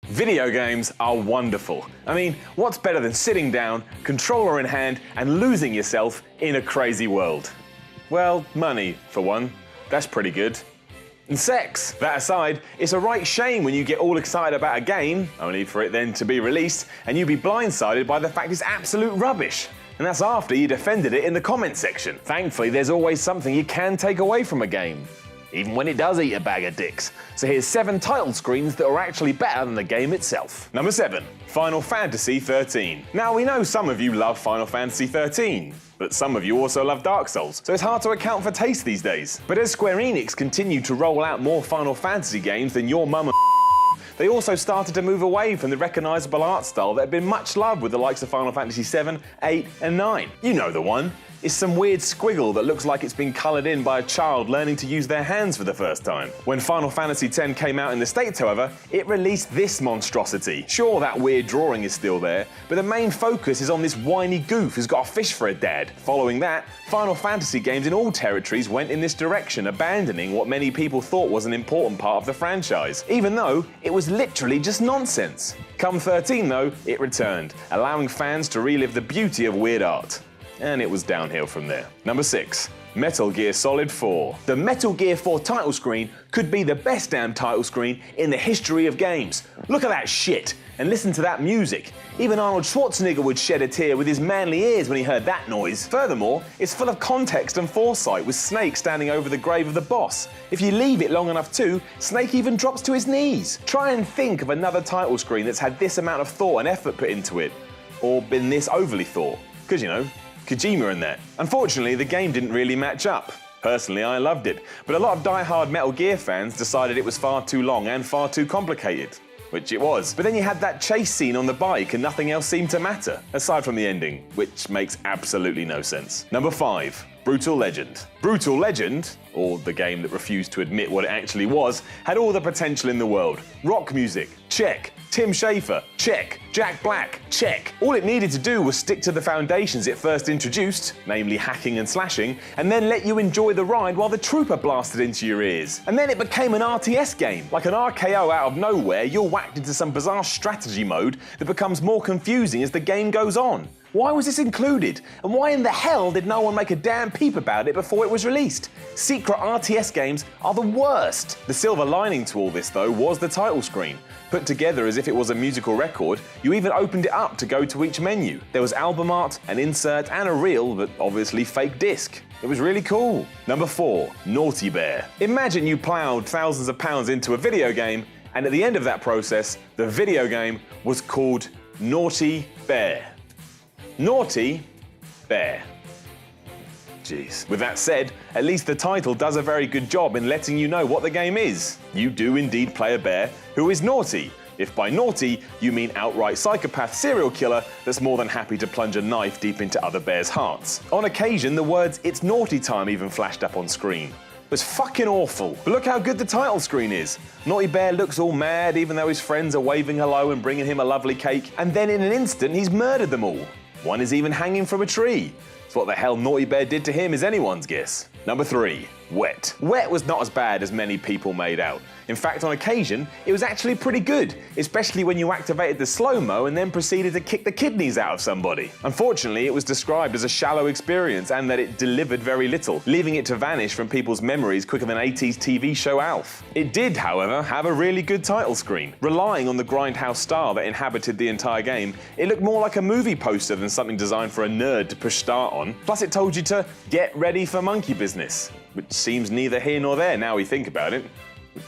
Video games are wonderful. I mean, what's better than sitting down, controller in hand, and losing yourself in a crazy world? Well, money, for one. That's pretty good. And sex. That aside, it's a right shame when you get all excited about a game, only for it then to be released, and you be blindsided by the fact it's absolute rubbish. And that's after you defended it in the comments section. Thankfully, there's always something you can take away from a game, even when it does eat a bag of dicks. So here's 7 title screens that are actually better than the game itself. Number 7. Final Fantasy 13. Now, we know some of you love Final Fantasy 13, but some of you also love Dark Souls, so it's hard to account for taste these days. But as Square Enix continue to roll out more Final Fantasy games than your mum and they also started to move away from the recognisable art style that had been much loved with the likes of Final Fantasy 7, 8 and 9. You know the one. It's some weird squiggle that looks like it's been coloured in by a child learning to use their hands for the first time. When Final Fantasy X came out in the States, however, it released this monstrosity. Sure, that weird drawing is still there, but the main focus is on this whiny goof who's got a fish for a dad. Following that, Final Fantasy games in all territories went in this direction, abandoning what many people thought was an important part of the franchise, even though it was literally just nonsense. Come 13 though, it returned, allowing fans to relive the beauty of weird art. And it was downhill from there. Number 6. Metal Gear Solid 4. The Metal Gear 4 title screen could be the best damn title screen in the history of games. Look at that shit, and listen to that music. Even Arnold Schwarzenegger would shed a tear with his manly ears when he heard that noise. Furthermore, it's full of context and foresight, with Snake standing over the grave of the boss. If you leave it long enough too, Snake even drops to his knees. Try and think of another title screen that's had this amount of thought and effort put into it, or been this overly thought. Because, you know, Kojima and that. Unfortunately, the game didn't really match up. Personally, I loved it, but a lot of die-hard Metal Gear fans decided it was far too long and far too complicated. Which it was. But then you had that chase scene on the bike and nothing else seemed to matter, aside from the ending, which makes absolutely no sense. Number 5. Brutal Legend. Brutal Legend, or the game that refused to admit what it actually was, had all the potential in the world. Rock music, check. Tim Schafer, check. Jack Black, check. All it needed to do was stick to the foundations it first introduced, namely hacking and slashing, and then let you enjoy the ride while the trooper blasted into your ears. And then it became an RTS game. Like an RKO out of nowhere, you're whacked into some bizarre strategy mode that becomes more confusing as the game goes on. Why was this included? And why in the hell did no one make a damn peep about it before it was released? Secret RTS games are the worst. The silver lining to all this, though, was the title screen. Put together as if it was a musical record, you even opened it up to go to each menu. There was album art, an insert, and a real, but obviously fake disc. It was really cool. Number 4. Naughty Bear. Imagine you ploughed thousands of pounds into a video game, and at the end of that process, the video game was called Naughty Bear. Naughty Bear. Jeez. With that said, at least the title does a very good job in letting you know what the game is. You do indeed play a bear who is naughty. If by naughty, you mean outright psychopath serial killer that's more than happy to plunge a knife deep into other bears' hearts. On occasion, the words "It's naughty time" even flashed up on screen. It was fucking awful. But look how good the title screen is. Naughty Bear looks all mad even though his friends are waving hello and bringing him a lovely cake, and then in an instant he's murdered them all. One is even hanging from a tree. So what the hell Naughty Bear did to him is anyone's guess. Number 3. Wet. Wet was not as bad as many people made out. In fact, on occasion, it was actually pretty good, especially when you activated the slow-mo and then proceeded to kick the kidneys out of somebody. Unfortunately, it was described as a shallow experience and that it delivered very little, leaving it to vanish from people's memories quicker than 80s TV show Alf. It did, however, have a really good title screen. Relying on the grindhouse style that inhabited the entire game, it looked more like a movie poster than something designed for a nerd to push start on. Plus it told you to get ready for monkey business, which seems neither here nor there now we think about it.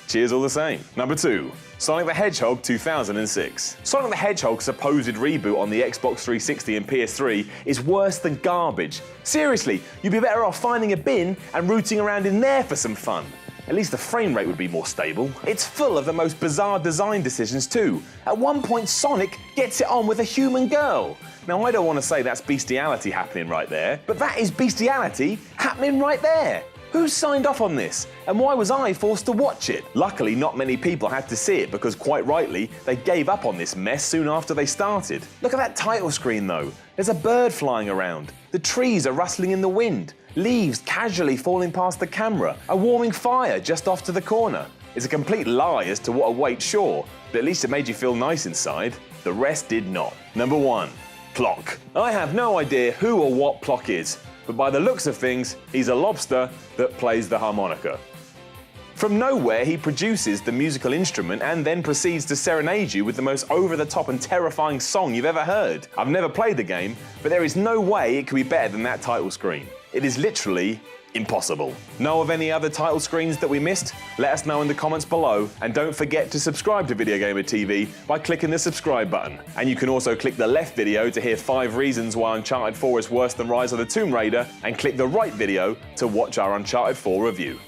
Cheers all the same. Number 2. Sonic the Hedgehog 2006. Sonic the Hedgehog's supposed reboot on the Xbox 360 and PS3 is worse than garbage. Seriously, you'd be better off finding a bin and rooting around in there for some fun. At least the frame rate would be more stable. It's full of the most bizarre design decisions too. At one point, Sonic gets it on with a human girl. Now, I don't want to say that's bestiality happening right there, but that is bestiality happening right there. Who signed off on this? And why was I forced to watch it? Luckily, not many people had to see it because, quite rightly, they gave up on this mess soon after they started. Look at that title screen though. There's a bird flying around. The trees are rustling in the wind. Leaves casually falling past the camera. A warming fire just off to the corner. It's a complete lie as to what awaits, sure, but at least it made you feel nice inside. The rest did not. Number 1. Plock. I have no idea who or what Plock is, but by the looks of things, he's a lobster that plays the harmonica. From nowhere, he produces the musical instrument and then proceeds to serenade you with the most over-the-top and terrifying song you've ever heard. I've never played the game, but there is no way it could be better than that title screen. It is literally impossible. Know of any other title screens that we missed? Let us know in the comments below, and don't forget to subscribe to VideogamerTV by clicking the subscribe button. And you can also click the left video to hear 5 reasons why Uncharted 4 is worse than Rise of the Tomb Raider, and click the right video to watch our Uncharted 4 review.